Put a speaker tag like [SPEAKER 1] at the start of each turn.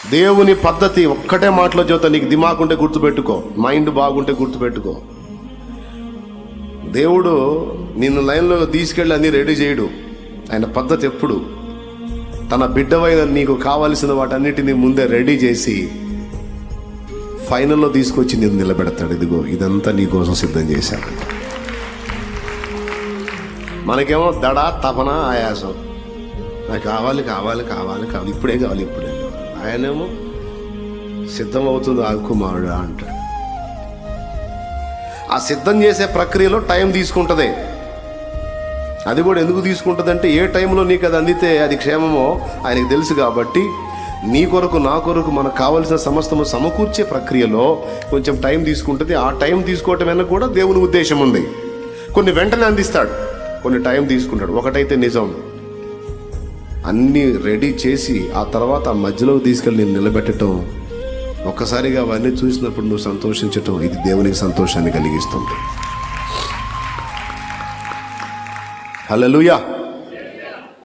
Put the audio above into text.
[SPEAKER 1] దేవుని పద్ధతి ఒక్కటే మాటలో చెబుతా, నీకు దిమాగ్ ఉంటే గుర్తుపెట్టుకో, మైండ్ బాగుంటే గుర్తుపెట్టుకో. దేవుడు నిన్ను లైన్లో తీసుకెళ్ళి అన్నీ రెడీ చేయడు. ఆయన పద్ధతి ఎప్పుడు తన బిడ్డవైన నీకు కావలసిన వాటన్నిటిని ముందే రెడీ చేసి ఫైనల్లో తీసుకొచ్చి నేను నిలబెడతాడు. ఇదిగో ఇదంతా నీ కోసం సిద్ధం చేశాను. మనకేమో దడ, తపన, ఆయాసం, నాకు కావాలి కావాలి కావాలి కావాలి, ఇప్పుడే కావాలి ఇప్పుడే కావాలి. ఆయనేమో సిద్ధం అవుతుంది ఆకుమారుడు అంటాడు. ఆ సిద్ధం చేసే ప్రక్రియలో టైం తీసుకుంటుంది. అది కూడా ఎందుకు తీసుకుంటుంది అంటే, ఏ టైంలో నీకు అది అందితే అది క్షేమమో ఆయనకు తెలుసు. కాబట్టి నీ కొరకు నా కొరకు మనకు కావలసిన సమస్తము సమకూర్చే ప్రక్రియలో కొంచెం టైం తీసుకుంటుంది. ఆ టైం తీసుకోవటం వెనక కూడా దేవుని ఉద్దేశం ఉంది. కొన్ని వెంటనే అందిస్తాడు, కొన్ని టైం తీసుకుంటాడు. ఒకటైతే నిజం, అన్నీ రెడీ చేసి ఆ తర్వాత ఆ మధ్యలోకి తీసుకెళ్ళి నేను నిలబెట్టడం, ఒక్కసారిగా అవన్నీ చూసినప్పుడు నువ్వు సంతోషించటం, ఇది దేవునికి సంతోషాన్ని కలిగిస్తుంది. హల్లెలూయా.